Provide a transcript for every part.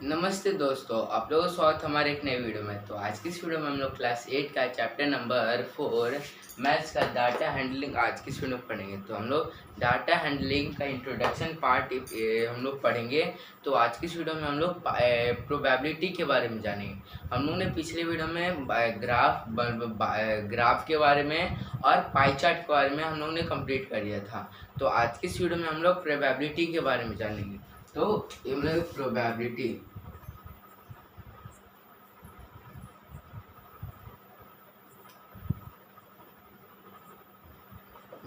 नमस्ते दोस्तों, आप लोगों का स्वागत हमारे एक नए वीडियो में। तो आज की इस वीडियो में हम लोग क्लास 8 का चैप्टर नंबर 4 मैथ्स का डाटा हैंडलिंग आज की इस वीडियो में पढ़ेंगे। तो हम लोग डाटा हैंडलिंग का इंट्रोडक्शन पार्ट हम लोग पढ़ेंगे। तो आज की इस वीडियो में हम लोग प्रोबेबिलिटी के बारे में जानेंगे। हम लोग ने पिछले वीडियो में ग्राफ के बारे में और पाई चार्ट के बारे में हम लोग ने कंप्लीट कर लिया था। तो आज की इस वीडियो में हम लोग प्रोबेबिलिटी के बारे में जानेंगे। तो हम लोग प्रोबेबिलिटी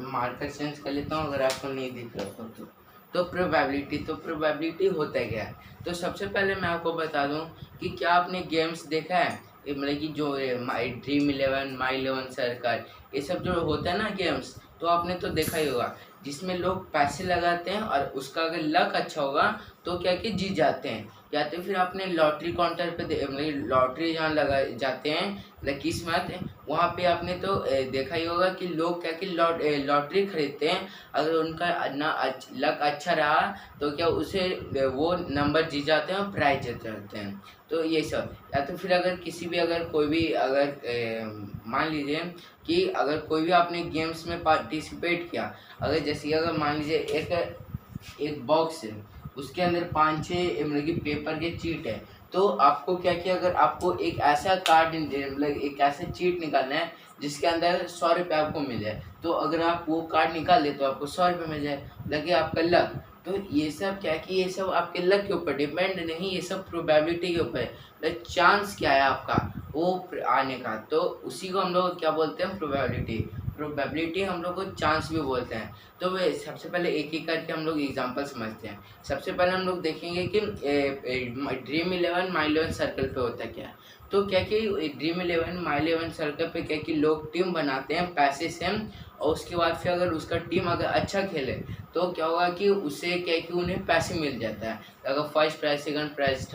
मार्कर चेंज कर लेता हूँ अगर आपको नहीं दिख रहा हो तो प्रोबेबिलिटी होता है क्या है। तो सबसे पहले मैं आपको बता दूं कि क्या आपने गेम्स देखा है, मतलब कि जो ड्रीम इलेवन, माई इलेवन सर्कल, ये सब जो होता है ना गेम्स, तो आपने तो देखा ही होगा जिसमें लोग पैसे लगाते हैं और उसका अगर लक अच्छा होगा तो क्या कि जीत जाते हैं। या तो फिर आपने लॉटरी काउंटर पे मतलब लॉटरी जहाँ लगा जाते हैं किस्मत, वहाँ पे आपने तो देखा ही होगा कि लोग क्या कि लॉटरी खरीदते हैं। अगर उनका लक अच्छा रहा तो क्या उसे वो नंबर जीत जाते हैं और प्राइज जीत जाते हैं। तो ये सब, या तो फिर अगर किसी भी अगर कोई भी अगर मान लीजिए कि अगर कोई भी आपने गेम्स में पार्टिसिपेट किया, अगर जैसे अगर मान लीजिए एक बॉक्स है, उसके अंदर 5-6 मतलब कि पेपर के चीट है। तो आपको क्या किया, अगर आपको एक ऐसा कार्ड मतलब एक ऐसा चीट निकालना है जिसके अंदर 100 रुपये आपको मिल जाए, तो अगर आप वो कार्ड निकाल ले तो आपको 100 रुपये मिल जाए, लगे आपका लक। तो ये सब क्या कि ये सब आपके लक के ऊपर डिपेंड नहीं, ये सब प्रोबेबिलिटी के ऊपर है, चांस क्या है आपका वो आने का। तो उसी को हम लोग क्या बोलते हैं, प्रोबेबिलिटी हम लोग को चांस भी बोलते हैं। तो वे सबसे पहले एक एक करके हम लोग एग्जांपल समझते हैं। सबसे पहले हम लोग देखेंगे कि ड्रीम इलेवन माई इलेवन सर्कल पे होता क्या है। तो क्या कि ड्रीम इलेवन माई इलेवन सर्कल पे क्या कि लोग टीम बनाते हैं पैसे से, और उसके बाद फिर अगर उसका टीम अगर अच्छा खेले तो क्या होगा कि उससे क्या कि उन्हें पैसे मिल जाता है। अगर first prize, second prize,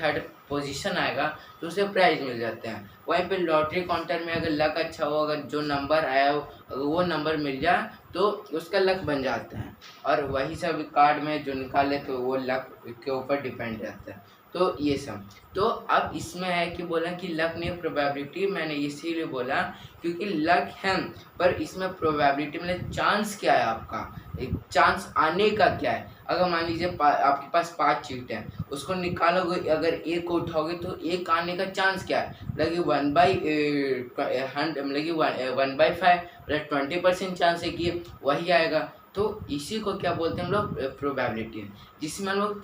third position आएगा तो उसे प्राइज मिल जाते हैं। वहीं पे लॉटरी काउंटर में अगर लक अच्छा हो, अगर जो नंबर आया हो अगर वो नंबर मिल जाए तो उसका लक बन जाता है। और वही सब कार्ड में जो निकाले तो वो लक के ऊपर डिपेंड रहता है। तो ये सब, तो अब इसमें है कि बोला कि लक नहीं प्रोबेबिलिटी, मैंने इसीलिए बोला क्योंकि लक है पर इसमें प्रोबेबिलिटी मतलब चांस क्या है आपका, एक चांस आने का क्या है। अगर मान लीजिए आपके पास 5 चीट है, उसको निकालोगे, अगर एक को उठाओगे तो एक आने का चांस क्या है, मतलब 1/100 मतलब कि 1/5 मतलब 20% चांस है कि वही आएगा। तो इसी को क्या बोलते हैं हम लोग, प्रोबेबिलिटी, जिसमें हम लोग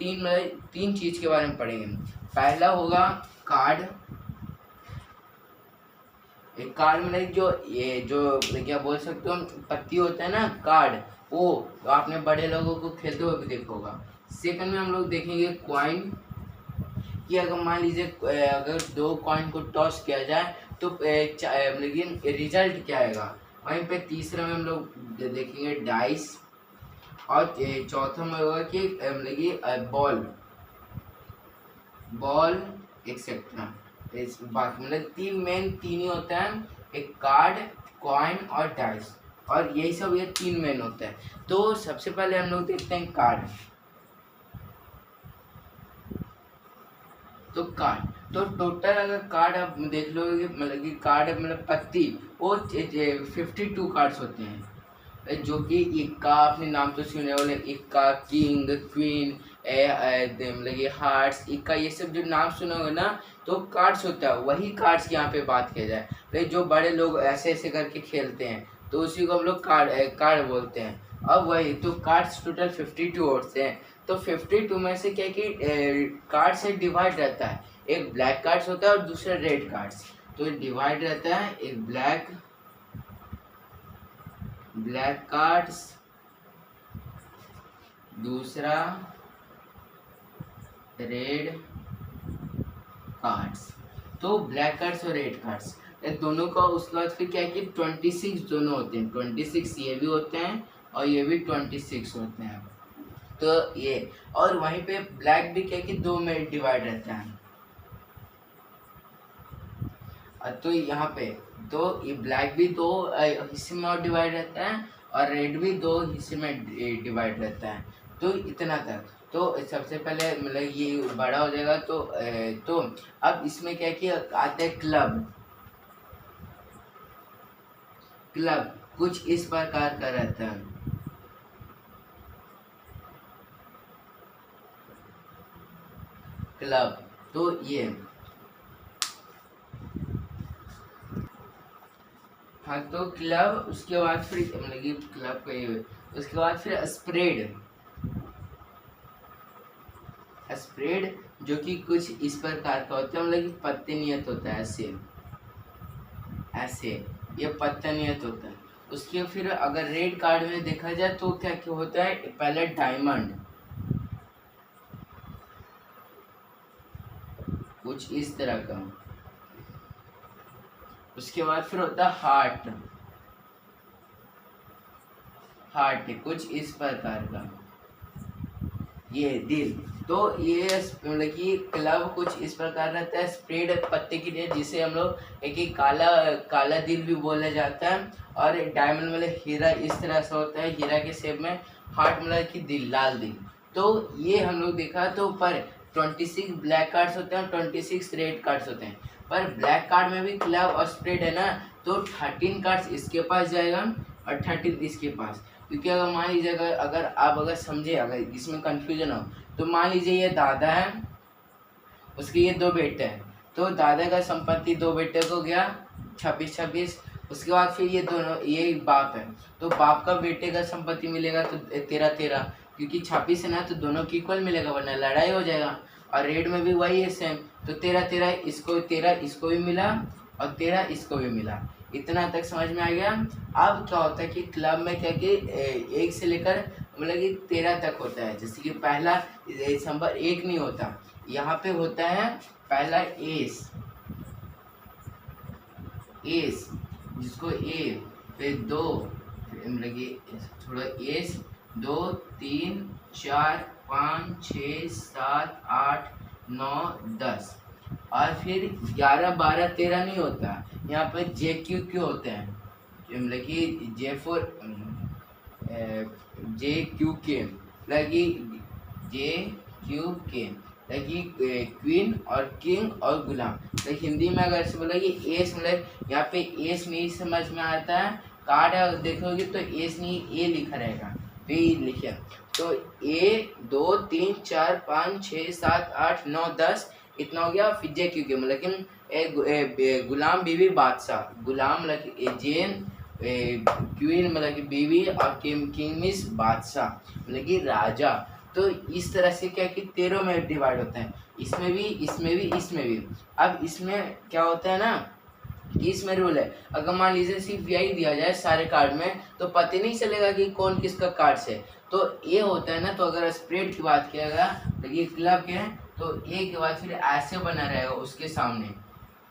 तीन चीज के बारे में पढ़ेंगे। पहला होगा कार्ड। एक कार्ड मतलब जो ये जो क्या बोल सकते हो, पत्ती होता है ना कार्ड, वो तो आपने बड़े लोगों को खेलते हुए भी देखा होगा। सेकंड में हम लोग देखेंगे कॉइन, कि अगर मान लीजिए अगर 2 कॉइन को टॉस किया जाए तो मतलब रिजल्ट क्या आएगा। वहीं पे तीसरा में हम लोग देखेंगे डाइस, और चौथा में होगा कि मतलब कि बॉल एक्सेट्रा। इस बात मतलब तीन ही होता है, एक कार्ड, कॉइन और डाइस, और यही सब ये 3 मेन होता है। तो सबसे पहले हम लोग देखते हैं कार्ड। तो कार्ड, तो टोटल अगर कार्ड आप देख लोगे मतलब कि कार्ड मतलब पत्ती, वो 52 कार्ड्स होते हैं। जो कि इक्का, आपने नाम तो सुने होंगे, इक्का, किंग, क्वीन, मतलब ये हार्ट्स, इक्का, ये सब जो नाम सुने होंगे ना, तो कार्ड्स होता है। वही कार्ड्स की यहाँ पे बात किया जाए तो जो बड़े लोग ऐसे ऐसे करके खेलते हैं तो उसी को हम लोग कार्ड बोलते हैं। अब वही तो कार्ड्स टोटल 52 होते हैं। तो 52 में से क्या कि कार्ड से डिवाइड रहता है, एक ब्लैक कार्ड्स होता है और दूसरा रेड कार्ड्स। तो डिवाइड रहता है, एक ब्लैक कार्ड्स, दूसरा रेड कार्ड्स। तो ब्लैक कार्ड्स और रेड कार्ड्स दोनों का, उसके बाद फिर क्या है कि 26 दोनों होते हैं, 26 ये भी होते हैं और ये भी 26 होते हैं। तो ये, और वहीं पे ब्लैक भी क्या कि 2 में डिवाइड रहता है। तो यहाँ पे तो ये ब्लैक भी 2 हिस्से में और डिवाइड रहता है, और रेड भी 2 हिस्से में डिवाइड रहता है। तो इतना तक। तो सबसे पहले मतलब ये बड़ा हो जाएगा। तो अब इसमें क्या किया आते हैं क्लब। क्लब कुछ इस प्रकार का रहता है। क्लब तो ये, हाँ तो क्लब, उसके बाद फिर मतलब ये क्लब का ये, उसके बाद फिर स्प्रेड। स्प्रेड जो कि कुछ इस प्रकार का होता है, मतलब कि पत्ते नियत होता है, ऐसे ऐसे ये पत्ता नियत होता है। उसके फिर अगर रेड कार्ड में देखा जाए तो क्या क्या होता है, पहले डायमंड कुछ इस तरह का, उसके बाद फिर होता है हार्ट। हार्ट कुछ इस प्रकार का, ये दिल। तो ये मतलब कि क्लब कुछ इस प्रकार रहता है, स्प्रेड पत्ते की लिए, जिसे हम लोग एक काला काला दिल भी बोला जाता है। और डायमंड मतलब हीरा इस तरह से होता है, हीरा के शेप में। हार्ट मतलब कि दिल, लाल दिल। तो ये हम लोग देखा। तो पर 26 ब्लैक कार्ड्स होते हैं, 26 रेड कार्ड्स होते हैं। पर ब्लैक कार्ड में भी क्लब और स्प्रेड है ना, तो 13 कार्ड्स इसके पास जाएगा और 13 इसके पास। क्योंकि अगर मान लीजिए अगर आप समझे, अगर इसमें कंफ्यूजन हो, तो मान लीजिए ये दादा है, उसके ये दो बेटे हैं। तो दादा का संपत्ति दो बेटे को गया 26-26। उसके बाद फिर ये दोनों, ये बाप है, तो बाप का बेटे का संपत्ति मिलेगा तो 13-13, क्योंकि 26 है ना, तो दोनों की इक्वल मिलेगा, वरना लड़ाई हो जाएगा। और रेड में भी वही है सेम, तो 13-13 इसको, 13 इसको भी मिला और 13 इसको भी मिला। इतना तक समझ में आ गया। अब क्या होता है कि क्लब में क्या कि 1 से लेकर मतलब कि 13 तक होता है। जैसे कि पहला नंबर 1 नहीं होता, यहाँ पे होता है पहला एस, एस जिसको ए, फिर 2, मतलब कि थोड़ा एस, 2 3 4 5 6 7 8 9 10, और फिर 11 12 13 नहीं होता, यहाँ पे जे क्यू क्यू होते हैं, मतलब कि जे क्यू के, लगी जे क्यू के, लगी क्वीन और किंग और गुलाम। तो हिंदी में अगर से बोला कि एस, मतलब यहाँ पे एस नहीं समझ में आता है, कार्ड है देखोगे तो एस नहीं ए लिखा रहेगा, तो ये लिखे। तो ए 2 3 4 5 6 7 8 9 10 इतना हो गया। फिर जे क्यू के मतलब कि गुलाम बीवी बादशाह, गुलाम मतलब जेन, क्वीन मतलब कि बीवी, और किंग मीन्स बादशाह मतलब कि राजा। तो इस तरह से क्या कि 13 में डिवाइड होते हैं, इसमें भी इसमें भी इसमें भी। अब इसमें क्या होता है ना कि इसमें रूल है, अगर मान लीजिए सिर्फ यही दिया जाए सारे कार्ड में, तो पता नहीं चलेगा कि कौन किसका कार्ड है। तो ये होता है ना, तो अगर स्प्रेड की बात किया गया तो ये क्लब के हैं, तो ए के बाद फिर ऐसे बना रहेगा उसके सामने,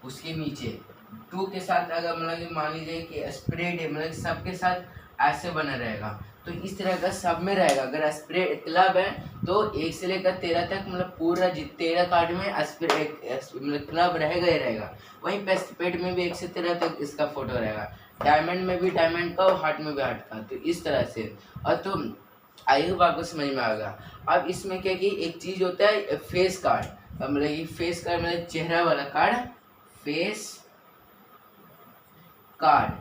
उसके नीचे 2 के साथ, अगर मतलब कि मान लीजिए कि स्प्रेड है, मतलब सबके साथ ऐसे बना रहेगा। तो इस तरह का सब में रहेगा। अगर स्प्रेड क्लब है तो 1 से लेकर 13 तक, मतलब पूरा 13 कार्ड में मतलब क्लब रहेगा ही रहेगा। वहीं पे स्प्रेड में भी 1 से 13 तक इसका फोटो रहेगा। डायमंड में भी डायमंड का और हार्ट में भी हार्ट का, तो इस तरह से। और तो आई होप आपको समझ में आ गया। अब इसमें क्या कि एक चीज़ होता है फेस कार्ड, मतलब ये फेस कार्ड मतलब चेहरा वाला कार्ड, फेस कार्ड,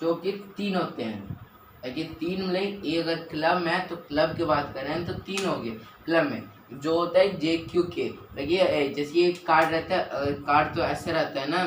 जो कि 3 होते हैं। कि 3 मतलब ये अगर क्लब में है तो क्लब की बात कर रहे हैं तो 3 हो गए क्लब में। जो होता है जे क्यू के, देखिए जैसे ये कार्ड रहता है, कार्ड तो ऐसे रहता है ना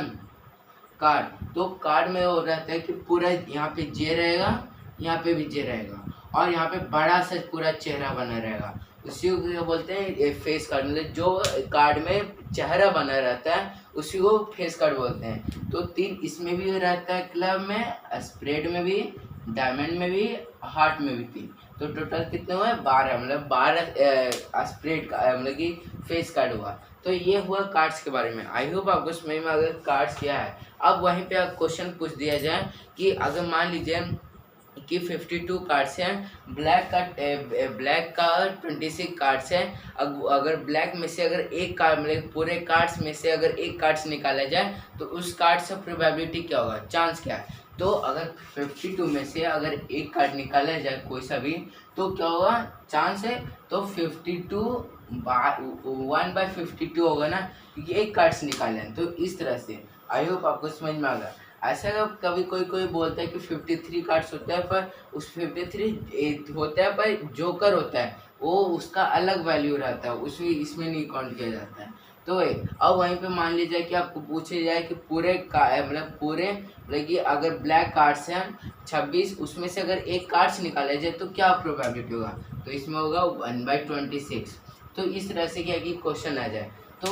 कार्ड, तो कार्ड में वो रहता है कि पूरा यहाँ पे जे रहेगा, यहाँ पे भी जे रहेगा, और यहाँ पे बड़ा सा पूरा चेहरा बना रहेगा। उसी को क्या बोलते हैं फेस कार्ड, मतलब जो कार्ड में चेहरा बना रहता है उसी को फेस कार्ड बोलते हैं। तो 3 इसमें भी रहता है क्लब में, स्प्रेड में भी, डायमंड में भी, हार्ट में भी 3। तो टोटल कितने हुए 12, मतलब 12 स्प्रेड का मतलब कि फेस कार्ड हुआ। तो ये हुआ कार्ड्स के बारे में। आई होप आपको समझ में अगर कार्ड्स क्या है। अब वहीं पे क्वेश्चन पूछ दिया जाए कि अगर मान लीजिए कि 52 कार्ड्स हैं, ब्लैक का 26 कार्ड्स हैं, अगर ब्लैक में से अगर एक कार्ड मतलब पूरे कार्ड्स में से अगर एक कार्ड्स निकाला जाए तो उस कार्ड से प्रोबेबिलिटी क्या होगा, चांस क्या है। तो अगर 52 में से अगर एक कार्ड निकाला जाए कोई सा भी, तो क्या होगा चांस है, तो 52 1/52 होगा ना, क्योंकि एक कार्ड से निकाले हैं। तो इस तरह से आई होप आपको समझ में आ गया। ऐसा कभी कोई बोलता है कि 53 कार्ड्स होता है, पर उस 53 होता है पर जोकर होता है, वो उसका अलग वैल्यू रहता है, उसमें इसमें नहीं काउंट किया जाता है। तो अब वहीं पे मान लीजिए कि आपको पूछे जाए कि पूरे मतलब कि अगर ब्लैक कार्ड्स हैं 26, उसमें से अगर एक कार्ड्स निकाला जाए तो क्या प्रोबेबिलिटी होगा, तो इसमें होगा 1/26। तो इस तरह से क्या कि क्वेश्चन आ जाए। तो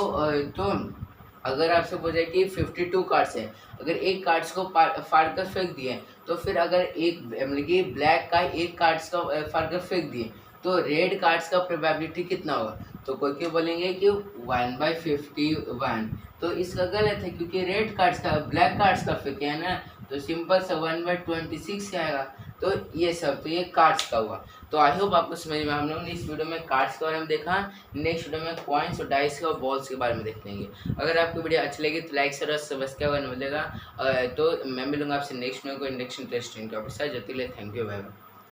अगर आपसे पूछे कि 52 कार्ड्स है, अगर एक कार्ड्स को फाड़ कर फेंक दिए, तो फिर अगर एक मतलब कि ब्लैक का एक कार्ड्स का फाड़ कर फेंक दिए, तो रेड कार्ड्स का प्रोबेबिलिटी कितना होगा, तो कोई बोलेंगे कि 1/51। तो इसका गलत है, क्योंकि रेड कार्ड्स का ब्लैक कार्ड्स का फेंके है ना, तो सिंपल सा 1/26 आएगा। तो ये सब, तो ये कार्ड्स का हुआ। तो आई होप आपको समझ में, हम लोगों ने इस वीडियो में कार्ड्स के बारे में देखा। नेक्स्ट वीडियो में कॉइन्स और डाइस के और बॉल्स के बारे में देखेंगे। अगर आपको वीडियो अच्छी लगी तो लाइक शेयर और सब्सक्राइब करना मिलेगा। तो मैं मिलूंगा आपसे नेक्स्ट में कोई नेक्स्ट इंटरेस्टिंग टॉपिक से। जब तक के लिए थैंक यू, बाय बाय।